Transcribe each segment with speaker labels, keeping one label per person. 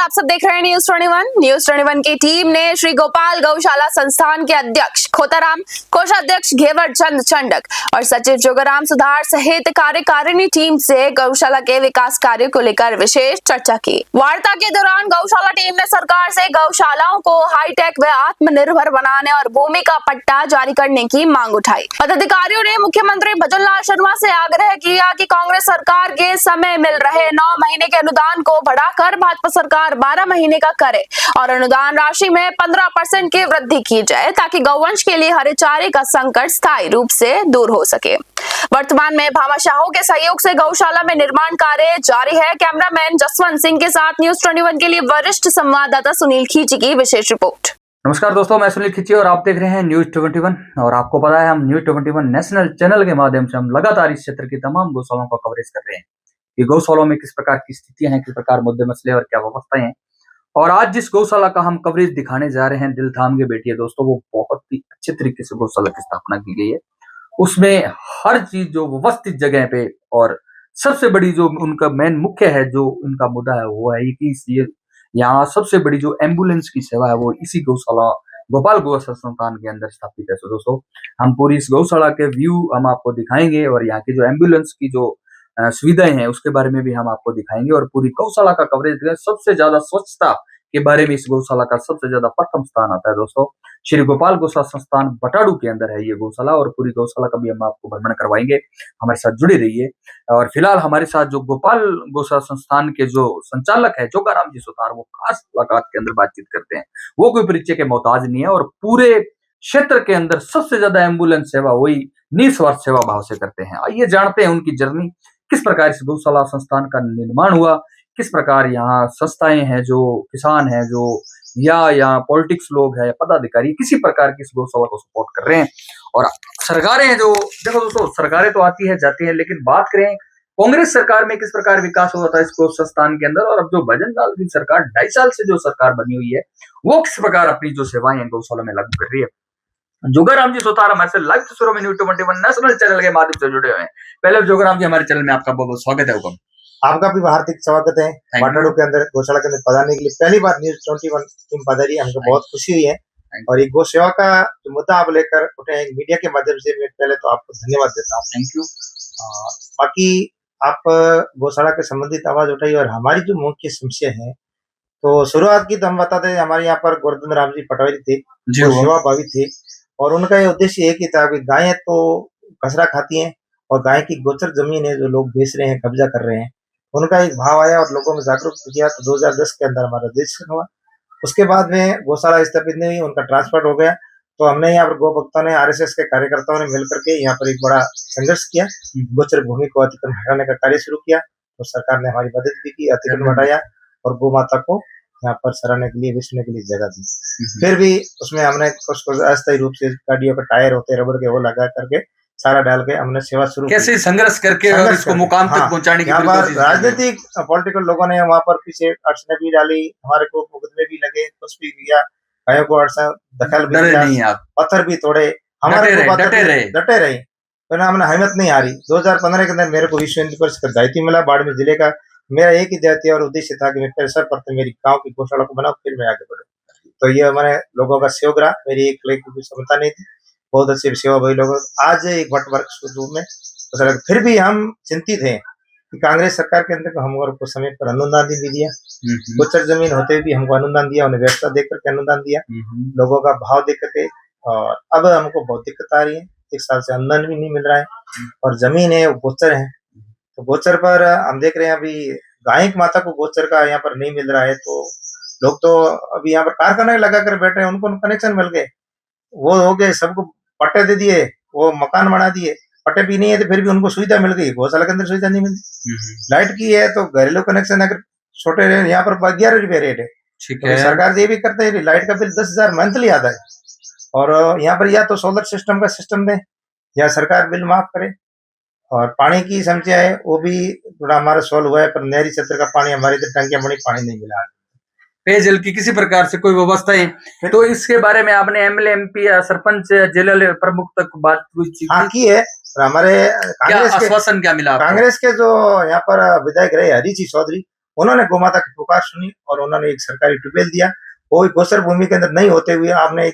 Speaker 1: आप सब देख रहे हैं न्यूज़ 21 की टीम ने श्री गोपाल गौशाला संस्थान के अध्यक्ष खोताराम, कोषाध्यक्ष घेवर चंद चंडक और सचिव जोगाराम सुधार सहित कार्यकारिणी टीम से गौशाला के विकास कार्य को लेकर विशेष चर्चा की। वार्ता के दौरान गौशाला टीम ने सरकार से गौशालाओं को हाईटेक व आत्मनिर्भर बनाने और भूमि का पट्टा जारी करने की मांग उठाई। पदाधिकारियों ने मुख्यमंत्री भजनलाल शर्मा से आग्रह किया कि कांग्रेस सरकार के समय मिल रहे 9 महीने के अनुदान को बढ़ाकर भाजपा सरकार 12 महीने का करे और अनुदान राशि में 15% की वृद्धि की जाए ताकि गौवंश के लिए हरे चारे का संकट स्थायी रूप से दूर हो सके। वर्तमान में भामाशाहों के सहयोग से गौशाला में निर्माण कार्य जारी है। कैमरामैन जसवंत सिंह के साथ न्यूज़ 21 के लिए वरिष्ठ संवाददाता सुनील खींची की विशेष रिपोर्ट।
Speaker 2: नमस्कार दोस्तों, मैं सुनील खींची और आप देख रहे हैं न्यूज़ 21। और आपको पता है, हम न्यूज़ 21 नेशनल चैनल के माध्यम से हम लगातार इस क्षेत्र की तमाम गौशालाओं का कवरेज कर रहे हैं कि गौशालाओं में किस प्रकार की स्थितियां हैं, किस प्रकार मुद्दे मसले और क्या व्यवस्थाएं हैं। और आज जिस गौशाला का हम कवरेज दिखाने जा रहे हैं, दिल थाम के बैठिए दोस्तों, वो बहुत ही अच्छे तरीके से गौशाला की स्थापना की गई है। उसमें हर चीज जो व्यवस्थित जगह पे, और सबसे बड़ी जो उनका मेन मुख्य है जो उनका मुद्दा है वो है कि यहाँ सबसे बड़ी जो एम्बुलेंस की सेवा है वो इसी गौशाला गोपाल गौशाला संस्थान के अंदर स्थापित है। तो दोस्तों, हम पूरी इस गौशाला के व्यू हम आपको दिखाएंगे और यहाँ की जो एम्बुलेंस की जो सुविधाएं हैं उसके बारे में भी हम आपको दिखाएंगे और पूरी गौशाला का कवरेज करेंगे। सबसे ज्यादा स्वच्छता के बारे में इस गौशाला का सबसे ज्यादा प्रथम स्थान आता है दोस्तों। श्री गोपाल गौशाला संस्थान बटाड़ू के अंदर है ये गौशाला, और पूरी गौशाला का भी हम आपको भ्रमण करवाएंगे। हमारे साथ जुड़े रहिए। और फिलहाल हमारे साथ जो गोपाल गौशाला संस्थान के जो संचालक है जोगाराम जी सुतार, वो खास मुलाकात के अंदर बातचीत करते हैं। वो कोई परिचय के मोहताज नहीं है और पूरे क्षेत्र के अंदर सबसे ज्यादा एम्बुलेंस सेवा वही निस्वार्थ सेवा भाव से करते हैं। आइए जानते हैं उनकी जर्नी, किस प्रकार इस गौशाला संस्थान का निर्माण हुआ, किस प्रकार यहाँ संस्थाएं हैं, जो किसान हैं, जो या पॉलिटिक्स लोग हैं, पदाधिकारी किसी प्रकार की इस गौशाला को सपोर्ट कर रहे हैं। और सरकारें हैं जो, देखो दोस्तों, सरकारें तो आती है जाती है, लेकिन बात करें कांग्रेस सरकार में किस प्रकार विकास हुआ था इस संस्थान के अंदर, और अब जो भजनलाल की सरकार 2.5 साल से जो सरकार बनी हुई है वो किस प्रकार अपनी जो सेवाएं गौशाला में लागू कर रही है। जोगाराम जी सुतार हमारे से लाइव तस्वीरों में न्यूज़ 21 नेशनल चैनल के माध्यम से जुड़े हुए हैं। पहले जोगाराम जी, हमारे चैनल में आपका बहुत बहुत स्वागत है। हुक्म।
Speaker 3: आपका भी हार्दिक स्वागत है। बटाड़ू के अंदर गौशाला के अंदर पधारने के लिए पहली बार न्यूज़ 21 टीम पधारी, हमको बहुत खुशी हुई है। और ये गौ सेवा का जो मुद्दा आप लेकर उठे हैं मीडिया के माध्यम से, मैं पहले तो आपको धन्यवाद देता हूँ।
Speaker 2: Thank you.
Speaker 3: बाकी आप गौशाला के संबंधित आवाज उठाई और हमारी जो मुख्य समस्या है, तो शुरुआत की तो हम बताते हैं, हमारे यहाँ पर गोवर्धन राम जी पटवारी थे, सेवा भावी थे, और उनका ये उद्देश्य एक ही था कि गायें तो कचरा खाती हैं और गाय की गोचर जमीन है जो लोग बेच रहे हैं, कब्जा कर रहे हैं, उनका एक भाव आया और लोगों में जागरूक किया। तो 2010 के अंदर हमारा रजिस्ट्रेशन हुआ। उसके बाद में गौशाला स्थापित नहीं हुई, उनका ट्रांसफर हो गया। तो हमने यहाँ पर गौ भक्तों ने, RSS के कार्यकर्ताओं ने मिलकर के यहाँ पर एक बड़ा संघर्ष किया, गोचर भूमि को अतिक्रमण हटाने का कार्य शुरू किया। तो सरकार ने हमारी मदद भी की, अतिक्रमण हटाया और गौ माता को यहाँ पर सराहने के लिए, विश्वने के लिए जगह दी। फिर भी उसमें हमने कुछ अस्थायी रूप से गाड़ियों का टायर होते हैं रबड़ के, वो लगा करके सारा डाल के हमने सेवा शुरू
Speaker 2: कैसे संघर्ष करके और इसको मुकाम तक पहुंचाने की कोशिश।
Speaker 3: राजनीतिक पॉलिटिकल लोगों ने वहाँ पर पीछे अड़चने भी डाली, हमारे को मुकदमे भी लगे, कुछ भी किया, गायों को दखल भी दिया, पत्थर भी तोड़े, हमारे डटे रहे, तो हमने हिम्मत नहीं हारी। 2015 के अंदर मेरे को विश्व हिंदू परिषद का दायित्व मिला बाड़मेर जिले का। मेरा एक ही दायित्व और उद्देश्य था कि मैं पहले सर्वप्रथम मेरी गांव की गौशाला को बनाऊं, फिर मैं आगे बढ़ूं। तो ये हमारे लोगों का सहयोग रहा, मेरी एक लेख की क्षमता नहीं थी, बहुत अच्छी सेवा भाई लोग आज एक भट्ट वर्ग रूप में। तो फिर भी हम चिंतित हैं कि कांग्रेस सरकार के अंदर हमको समय पर अनुदान भी दिया, गोचर जमीन होते हुए भी हमको अनुदान दिया, उन्हें व्यवस्था देख करके अनुदान दिया, लोगों का भाव देख करके। और अब हमको बहुत दिक्कत आ रही है, 1 साल से अनुदान भी नहीं मिल रहा है और जमीन है वो गोचर है। तो गोचर पर हम देख रहे हैं अभी गाय की माता को गोचर का यहाँ पर नहीं मिल रहा है, तो लोग तो अभी यहाँ पर कारखाने लगा कर बैठे हैं, उनको कनेक्शन मिल गए, वो हो गए, सबको पट्टे दे दिए, वो मकान बना दिए, पट्टे भी नहीं है तो फिर भी उनको सुविधा मिल गई, गौशाला के अंदर सुविधा नहीं मिलती। लाइट की है तो घरेलू कनेक्शन अगर छोटे यहाँ पर 11 रुपये रेट है, तो सरकार ये भी करते हैं, लाइट का बिल 10,000 मंथली आता है। और यहाँ पर या तो सोलर सिस्टम का सिस्टम दे या सरकार बिल माफ करे। और पानी की समस्या है, वो भी थोड़ा हमारा सॉल्व हुआ है, पर नहरी क्षेत्र का पानी हमारे इधर टंकियां बनी, पानी नहीं मिला,
Speaker 2: पेयजल की किसी प्रकार से कोई व्यवस्था है। तो इसके बारे में आपने MLA MP या सरपंच जिला प्रमुख तक बात
Speaker 3: की है। हमारे
Speaker 2: आश्वासन क्या मिला?
Speaker 3: कांग्रेस के जो यहाँ पर विधायक रहे हरी जी चौधरी, उन्होंने गौ माता की पुकार सुनी और उन्होंने एक सरकारी ट्यूबवेल दिया। वो गोचर भूमि के अंदर नहीं होते हुए आपने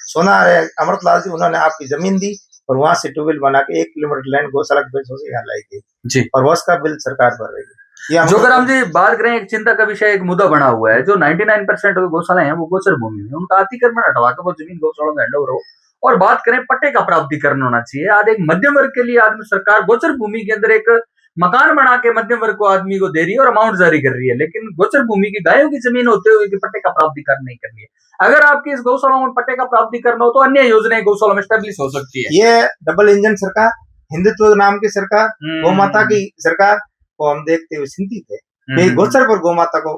Speaker 3: सोना अमृतलाल जी उन्होंने आपकी जमीन दी और वहां से ट्यूबवेल बना के 1 किलोमीटर लाइन गौशाला के पैसों से यहाँ लाई गई
Speaker 2: जी,
Speaker 3: और उसका बिल सरकार भर रही है।
Speaker 2: जोगाराम जी बात करें, एक चिंता का विषय, एक मुद्दा बना हुआ है, जो 99% गौशाला है वो गोचर भूमि में, उनका अतिक्रमण हटवा के वो जमीन गौशाला में हैंड ओवर हो। और बात करें पट्टे का प्राप्तिकरण होना चाहिए। आज एक मध्यम वर्ग के लिए आदमी सरकार गोचर भूमि के अंदर एक मकान बना के मध्यम वर्ग को आदमी को दे रही है और अमाउंट जारी कर रही है, लेकिन गोचर भूमि की गायों की जमीन होते हुए कि पट्टे का प्राप्तिकरण नहीं कर रही है। अगर आपकी इस गौशाला में पट्टे का प्राप्तिकरण हो तो अन्य योजनाएं गौशाला में स्टेब्लिश हो सकती है।
Speaker 3: ये डबल इंजन सरकार, हिंदुत्व नाम की सरकार, गौ माता की सरकार को हम देखते हुए चिंतित है। गोचर पर गौ माता को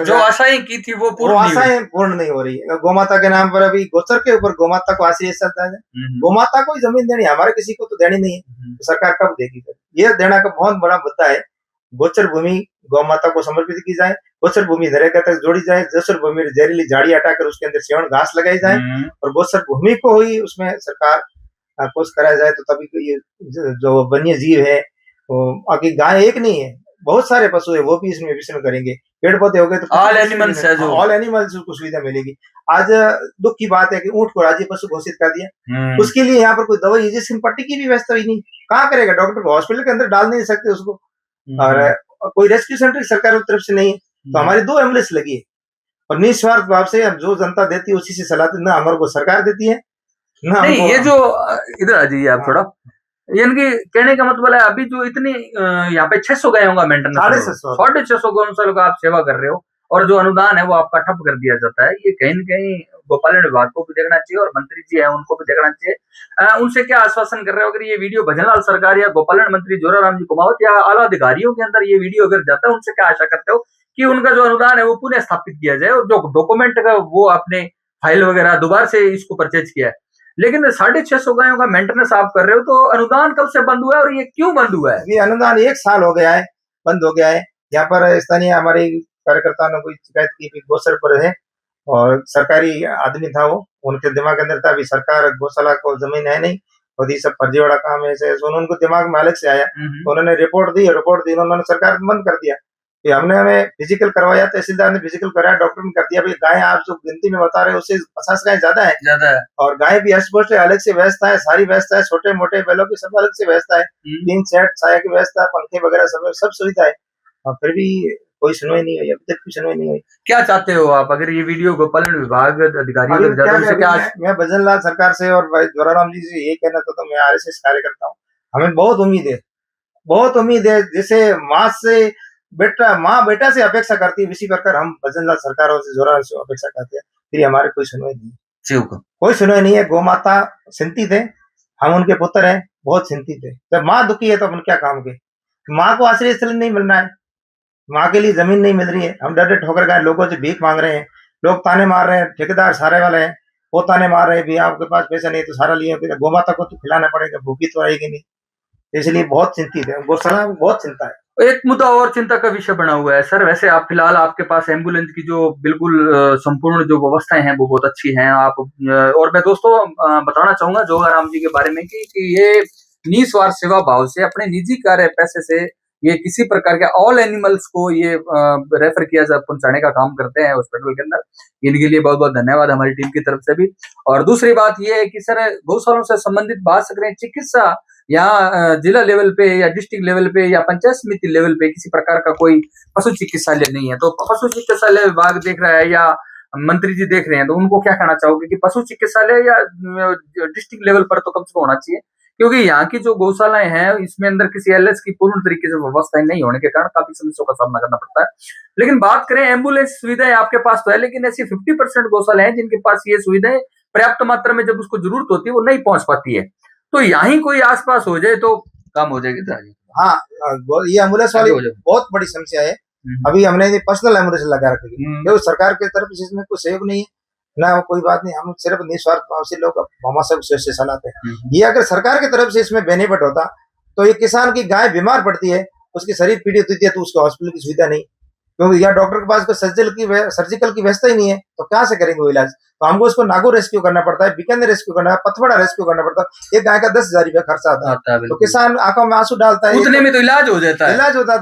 Speaker 2: जो आशाएं की थी वो
Speaker 3: पूर्ण नहीं हो रही है। गौ माता के नाम पर अभी गोचर के ऊपर गौ माता को आश्रय चलता है। गौ माता को ही जमीन देनी, हमारे किसी को तो देनी नहीं है, तो सरकार कब देगी? ये देना का बहुत बड़ा मुद्दा है। गोचर भूमि गौ माता को समर्पित की जाए, गोचर भूमि नरेगा तक जोड़ी जाए, गोचर भूमि में जहरीली झाड़ी हटाकर उसके अंदर सेवन घास लगाई जाए और गोचर भूमि को ही उसमें सरकार कुछ कराया जाए, तो तभी ये जो वन्य जीव है, आगे गाय एक नहीं है, बहुत सारे पशु है, वो भी इसमें विचरण करेंगे। पेड़ पौधे हो गए तो
Speaker 2: ऑल एनिमल्स
Speaker 3: को सुविधा मिलेगी। आज दुख की बात है कि ऊंट को राज्य पशु घोषित कर दिया, उसके लिए यहाँ पर कोई दवाई इंजेक्शन पट्टी की भी व्यवस्था ही नहीं। कहाँ करेगा? डॉक्टर को हॉस्पिटल के अंदर डाल नहीं सकते उसको, और कोई रेस्क्यू सेंटर सरकार की तरफ से नहीं है। तो हमारी 2 एम्बुलेंस लगी है और निस्वार्थ भाव से अब जो जनता देती है उसी से सलाह ना हमारे को सरकार देती है ना।
Speaker 2: नहीं, ये जो इधर आ जाइए आप थोड़ा, यानी कहने का मतलब है अभी जो इतनी यहाँ पे 600 गायों का मेंटेनेंस, 650 गौशाला का आप सेवा कर रहे हो और जो अनुदान है वो आपका ठप कर दिया जाता है। ये कहीं न कहीं गोपालन विभाग को भी देखना चाहिए और मंत्री जी है उनको भी देखना चाहिए। उनसे क्या आश्वासन कर रहे हो? अगर ये वीडियो भजनलाल सरकार या गोपालन मंत्री जोराराम जी कुमावत या आला अधिकारियों के अंदर ये वीडियो अगर जाता है, उनसे क्या आशा करते हो कि उनका जो अनुदान है वो पुनः स्थापित किया जाए और जो डॉक्यूमेंट का वो आपने फाइल वगैरह दोबारा से इसको परचेज किया है, लेकिन 650 गायों का मेंटेनेंस आप कर रहे हो, तो अनुदान कब से बंद हुआ है और ये क्यों बंद हुआ है?
Speaker 3: ये अनुदान 1 साल हो गया है, बंद हो गया है। यहाँ पर स्थानीय हमारे कार्यकर्ताओं ने कोई शिकायत की कि गोचर पर है और सरकारी आदमी था वो, उनके दिमाग के अंदर था अभी सरकार गौशाला को जमीन है नहीं और ये सब फर्जीवाड़ा काम है, ऐसे उनको दिमाग में अलग से आया। तो उन्होंने रिपोर्ट दी, उन्होंने सरकार बंद कर दिया। हमने हमें फिजिकल करवाया, तहसीलदार ने फिजिकल कराया, डॉक्टर ने कर दिया। भाई गाय आप जो गिनती में बता रहे हो उससे 50 गाय ज्यादा है और गाय भी अस्पष्ट है, अलग से व्यवस्था है, सारी व्यवस्था है, छोटे मोटे बैलों की सब अलग से व्यवस्था है, 3 सेट छाया की व्यवस्था, पंखे वगैरह सब सुविधा है, और फिर भी कोई सुनवाई नहीं हुई, अभी तक भी सुनवाई नहीं हुई।
Speaker 2: क्या चाहते हो आप? अगर ये वीडियो गोपालन विभाग अधिकारियों
Speaker 3: मैं भजनलाल सरकार से और जोराराम जी से ये कहना चाहता हूँ, मैं RSS कार्यकर्ता हूँ, हमें बहुत उम्मीद है, जैसे माँ से माँ बेटा से अपेक्षा करती है, इसी प्रकार हम भजनलाल सरकारों से जोराराम से अपेक्षा करते हैं। फिर हमारे कोई सुनवाई नहीं है। गौ माता चिंतित है, हम उनके पुत्र हैं, बहुत चिंतित है। जब माँ दुखी है तो अपन क्या काम के? माँ को आश्रय स्थल नहीं मिल रहा है, माँ के लिए जमीन नहीं मिल रही है, हम डर ठोकर गए, लोगों से भीख मांग रहे हैं, लोग ताने मार रहे हैं, ठेकेदार सारे वाले हैं, वो ताने मार रहे हैं भी आपके पास पैसा नहीं तो सारा लिए, गौ माता को तो खिलाना पड़ेगा, भूखी तो आएगी नहीं, इसलिए बहुत चिंतित है। गौशाला में बहुत चिंता है।
Speaker 2: एक मुद्दा और चिंता का विषय बना हुआ है सर, वैसे आप फिलहाल आपके पास एम्बुलेंस की जो बिल्कुल संपूर्ण जो व्यवस्थाएं हैं वो बहुत अच्छी हैं आप, और मैं दोस्तों बताना चाहूंगा जोगाराम जी के बारे में कि ये निस्वार्थ सेवा भाव से अपने निजी कार्य पैसे से ये किसी प्रकार के ऑल एनिमल्स को ये रेफर किया जा पहुंचाने का काम करते हैं हॉस्पिटल के अंदर। इनके लिए बहुत बहुत धन्यवाद हमारी टीम की तरफ से भी। और दूसरी बात ये है कि सर गौशालों से संबंधित बात सकते हैं, चिकित्सा यहाँ जिला लेवल पे या डिस्ट्रिक्ट लेवल पे या पंचायत समिति लेवल पे किसी प्रकार का कोई पशु चिकित्सालय नहीं है, तो पशु चिकित्सालय विभाग देख रहा है या मंत्री जी देख रहे हैं, तो उनको क्या कहना चाहोगे कि पशु चिकित्सालय या डिस्ट्रिक्ट लेवल पर तो कम से कम होना चाहिए, क्योंकि यहाँ की जो गौशालाएं हैं इसमें अंदर किसी एलएस की पूर्ण तरीके से व्यवस्थाएं नहीं होने के कारण काफी समस्याओं का सामना करना पड़ता है। लेकिन बात करें एम्बुलेंस सुविधाएं आपके पास तो है, लेकिन ऐसी 50% गौशाला है जिनके पास ये सुविधाएं पर्याप्त मात्रा में जब उसको जरूरत होती है वो नहीं पहुंच पाती है, तो यहाँ कोई आसपास हो जाए तो काम हो जाएगी।
Speaker 3: हाँ, ये एम्बुलेंस वाली बहुत बड़ी समस्या है। अभी हमने पर्सनल एम्बुलेंस लगा रखी है, सरकार की तरफ से इसमें कोई सहयोग नहीं है ना, कोई बात नहीं, हम सिर्फ निस्वार्थ भाव से लोग हमारे से चलाते हैं। ये अगर सरकार की तरफ से इसमें बेनिफिट होता तो ये किसान की गाय बीमार पड़ती है, उसकी शरीर पीड़ित होती है, तो उसको हॉस्पिटल की सुविधा नहीं, क्योंकि यहाँ डॉक्टर के पास कोई सर्जिकल की व्यवस्था ही नहीं है, तो कहाँ से करेंगे वो इलाज? तो हमको उसको नागौर रेस्क्यू करना पड़ता है, बीकानेर रेस्क्यू करना है, पथवाड़ा रेस्क्यू करना पड़ता है। एक गाय का 10,000 रुपया खर्चा आता है, तो किसान आंखों में आंसू डालता है,
Speaker 2: उतने में तो इलाज हो जाता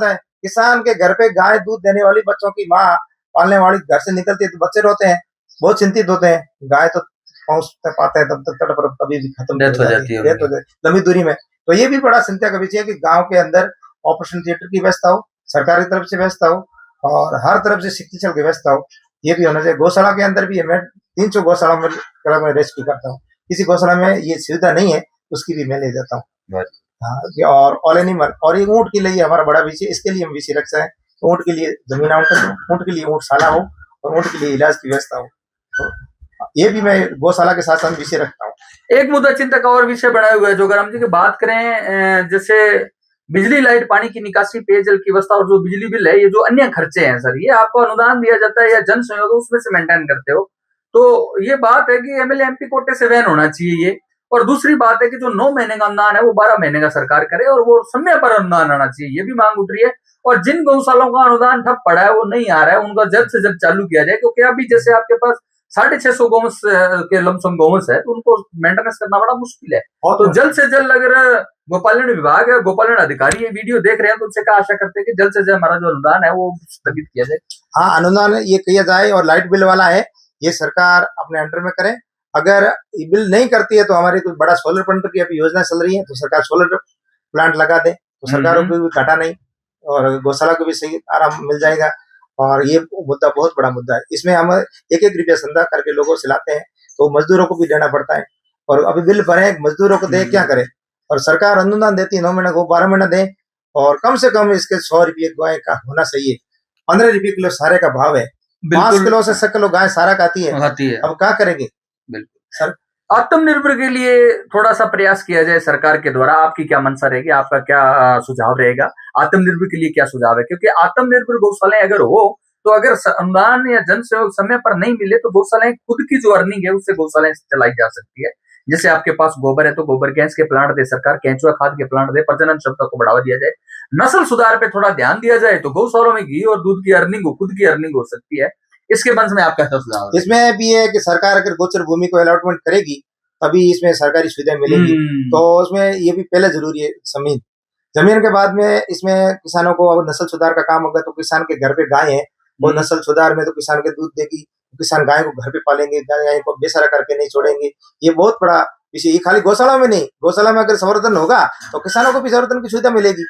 Speaker 2: है।
Speaker 3: किसान के घर पे गाय दूध देने वाली बच्चों की माँ पालने वाली घर से निकलती है तो बच्चे रोते हैं, बहुत चिंतित होते हैं। गाय तो पहुंच पाते हैं तब तक तट पर कभी भी खत्म
Speaker 2: डेथ हो जाती है,
Speaker 3: डेथ हो जाती लंबी दूरी में। तो ये भी बड़ा चिंता का विषय है कि गांव के अंदर ऑपरेशन थिएटर की व्यवस्था हो, सरकार की तरफ से व्यवस्था हो और हर तरफ से चिकित्सा की व्यवस्था हो, ये भी होना चाहिए। गौशाला के अंदर भी मैं 300 गौशाला में रेस्क्यू करता हूँ, किसी गौशाला में ये सुविधा नहीं है उसकी भी मैं ले जाता हूँ। हाँ, और ऑल एनिमल और ये ऊँट के लिए हमारा बड़ा विषय, इसके लिए हम विषय रखते हैं। ऊँट के लिए जमीन आवंटन हो, ऊँट के लिए ऊँटशाला हो और ऊँट के लिए इलाज की व्यवस्था हो, तो ये भी मैं गौशाला के साथ साथ विषय रखता हूँ।
Speaker 2: एक मुद्दा चिंता का और विषय बनाए हुए है जोगाराम जी की बात करें, जैसे बिजली, लाइट, पानी की निकासी, पेयजल की व्यवस्था और जो बिजली बिल है, ये जो अन्य खर्चे हैं सर, ये आपको अनुदान दिया जाता है या जन सहयोग उसमें से मेंटेन करते हो? तो ये बात है कि एमएलए एमपी कोटे से वहन होना चाहिए ये। और दूसरी बात है कि जो 9 महीने का अनुदान है वो 12 महीने का सरकार करे और वो समय पर अनुदान आना चाहिए, ये भी मांग उठ रही है। और जिन गौशालाओं का अनुदान ठप पड़ा है, वो नहीं आ रहा है, उनका जल्द से जल्द चालू किया जाए, क्योंकि अभी जैसे आपके पास 650 गौवंश के लमसम गौवंश है, तो उनको मेंटेनेंस करना बड़ा मुश्किल है। तो जल्द से जल्द अगर गोपालन विभाग है, गोपालन अधिकारी ये वीडियो देख रहे हैं तो उनसे क्या आशा करते हैं कि जल्द से जल्द हमारा जो अनुदान है वो स्थगित किया जाए।
Speaker 3: हाँ, अनुदान ये किया जाए और लाइट बिल वाला है ये सरकार अपने अंडर में करे। अगर बिल नहीं करती है तो हमारी कोई बड़ा सोलर प्लांट की अभी योजना चल रही है, तो सरकार सोलर प्लांट लगा दे तो सरकारों को भी घाटा नहीं और गौशाला को भी सही आराम मिल जाएगा। और ये मुद्दा बहुत बड़ा मुद्दा है, इसमें हम 1-1 रुपया संदा करके लोगों से लाते हैं, तो मजदूरों को भी देना पड़ता है और अभी बिल भरे मजदूरों को दे क्या करे। और सरकार अनुदान देती है 9 महीने को 12 महीना दे और कम से कम इसके 100 रुपये गाय का होना चाहिए। 15 रुपये किलो सारे का भाव है, 5 किलो से 6 किलो गाय सारा खाती है। अब क्या करेंगे?
Speaker 2: बिल्कुल सर, आत्मनिर्भर के लिए थोड़ा सा प्रयास किया जाए सरकार के द्वारा, आपकी क्या मंशा रहेगी, आपका क्या सुझाव रहेगा? आत्मनिर्भर के लिए क्या सुझाव है? क्योंकि आत्मनिर्भर गौशालाएं अगर हो तो अगर अनुदान या जन सहयोग समय पर नहीं मिले तो गौशालाएं खुद की जो अर्निंग है उससे गौशालाएं चलाई जा सकती है। जैसे आपके पास गोबर है तो गोबर गैस के प्लांट दे सरकार, केंचुआ खाद के प्लांट दे, प्रजनन क्षमता को बढ़ावा दिया जाए, नस्ल सुधार पे थोड़ा ध्यान दिया जाए तो गौशालों में घी और दूध की अर्निंग खुद की अर्निंग हो सकती है। इसके बंस में आपका क्या सुझाव है?
Speaker 3: इसमें भी है कि सरकार अगर गोचर भूमि को अलॉटमेंट करेगी तभी इसमें सरकारी सुविधा मिलेगी, तो उसमें ये भी पहले जरूरी है जमीन के बाद में इसमें किसानों को अगर नस्ल सुधार का काम होगा तो किसान के घर पे गाय है वो नस्ल सुधार में तो किसान के दूध देगी, किसान गाय को घर पे पालेंगे, गाय को बेसहारा करके नहीं छोड़ेंगे। ये बहुत बड़ा विषय, ये खाली गौशाला में नहीं, गौशाला में अगर संवर्धन होगा तो किसानों को भी संवर्धन की सुविधा मिलेगी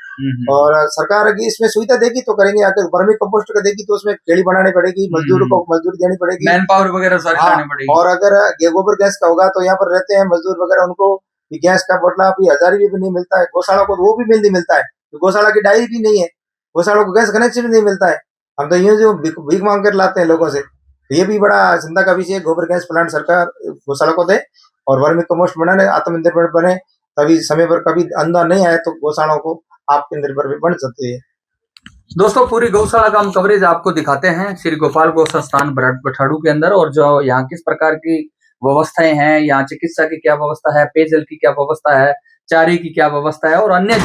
Speaker 3: और सरकार की इसमें सुविधा देगी तो करेंगे। अगर वर्मी कंपोस्ट का देगी तो उसमें खेड़ी बनानी पड़ेगी, मजदूरों को मजदूरी देनी पड़ेगी,
Speaker 2: मैन पावर वगैरह सारी लानी पड़ेगी।
Speaker 3: और अगर गोबर गैस का होगा तो यहाँ पर रहते हैं मजदूर वगैरह, उनको गैस का बोतला भी 1000 रुपये भी नहीं मिलता है, गौशाला को वो भी नहीं मिलता है, गौशाला की डायरी भी नहीं है, गौशाला को गैस कनेक्शन भी नहीं मिलता है। हम तो यूं जो भीख मांग कर लाते हैं लोगों से, तो ये भी बड़ा चिंता का विषय है। गोबर गैस प्लांट सरकार गौशाला को दे और वर्मी कंपोस्ट बनाने, आत्मनिर्भर बने, तभी समय पर कभी अनुदान नहीं आए तो गौशालाओं को आत्मनिर्भर भी बन सकते हैं।
Speaker 2: दोस्तों, पूरी गौशाला का हम कवरेज आपको दिखाते हैं श्री गोपाल गौ संस्थान बठाड़ू के अंदर, और जो यहाँ किस प्रकार की व्यवस्थाएं हैं, यहाँ चिकित्सा की क्या व्यवस्था है, पेयजल की क्या व्यवस्था है, चारे की क्या व्यवस्था है और अन्य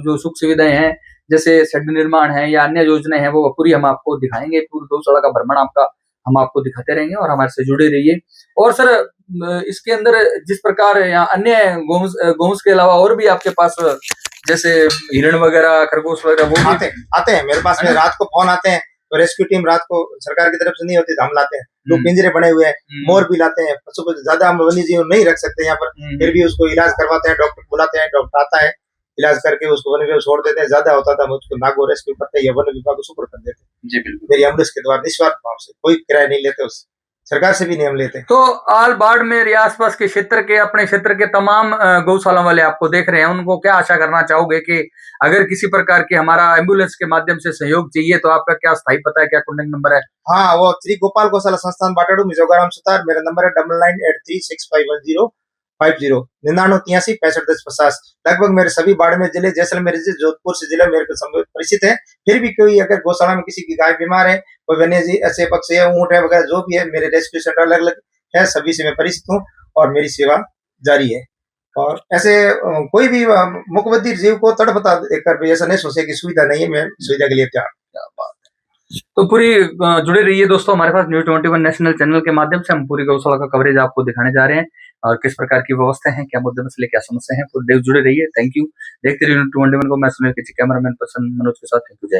Speaker 2: जो सुख सुविधाएं हैं जैसे शेड निर्माण है या अन्य योजनाएं हैं वो पूरी हम आपको दिखाएंगे। पूरी गौशाला का भ्रमण हम आपको दिखाते रहेंगे और हमारे से जुड़े रहिए। और सर, इसके अंदर जिस प्रकार यहाँ अन्य गोवंश के अलावा और भी आपके पास जैसे हिरण वगैरह, खरगोश वगैरह वो
Speaker 3: आते हैं मेरे पास में, रात को फोन आते हैं तो रेस्क्यू टीम रात को सरकार की तरफ से नहीं होती तो हम लाते हैं। लोग पिंजरे बने हुए हैं, मोर भी लाते हैं, पशु को ज्यादा हम वन्य जीव नहीं रख सकते यहाँ पर, फिर भी उसको इलाज करवाते हैं, डॉक्टर बुलाते हैं, डॉक्टर आता है, इलाज करके उसको वन विभाग छोड़ देते हैं। ज्यादा होता था मुझको नागो रेस्क्यू करते हैं, वन विभाग को सुपर कर देते हैं।
Speaker 2: जी बिल्कुल,
Speaker 3: मेरी एम्बुलेंस के द्वारा निस्वार्थ भाव से, कोई किराया नहीं लेते, उससे सरकार से भी नहीं हम लेते।
Speaker 2: तो आल बाड़मेर या आसपास के क्षेत्र के, अपने क्षेत्र के तमाम गौशाला वाले आपको देख रहे हैं, उनको क्या आशा करना चाहोगे कि अगर किसी प्रकार के हमारा एम्बुलेंस के माध्यम से सहयोग चाहिए तो आपका क्या स्थायी पता है, क्या कॉन्टेक्ट नंबर है?
Speaker 3: हाँ, वो श्री गोपाल गौशाला संस्थान बाटाडू मिजोगाराम सुतार, मेरा नंबर है 9983651050 9983651050। लगभग मेरे सभी बाड़मेर जिले, जैसलमेर जिले, जोधपुर से जिला मेरे को परिचित है। फिर भी कोई अगर गौशाला में किसी की गाय बीमार है, कोई वन्य जीव ऐसे पक्षी है, ऊंट है वगैरह जो भी है, मेरे रेस्क्यू सेंटर अलग अलग है, सभी से मैं परिचित हूँ और मेरी सेवा जारी है। और ऐसे कोई भी मुकबधिर जीव को तड़पता देखकर भी ऐसा नहीं सोचे कि सुविधा नहीं है, मैं सुविधा के लिए तैयार।
Speaker 2: तो पूरी जुड़े रहिए दोस्तों हमारे पास न्यूज़ 21 नेशनल चैनल के माध्यम से। हम पूरी गौशाला का कवरेज आपको दिखाने जा रहे हैं और किस प्रकार की व्यवस्था है, क्या मुद्दे मसले, क्या समस्या है, पूरे जुड़े रहिए। Thank you. देखते रहिए न्यूज़ 21 को। मैं सुनील किसी कैमरामैन पर्सन मनोज के साथ। Thank you. जय।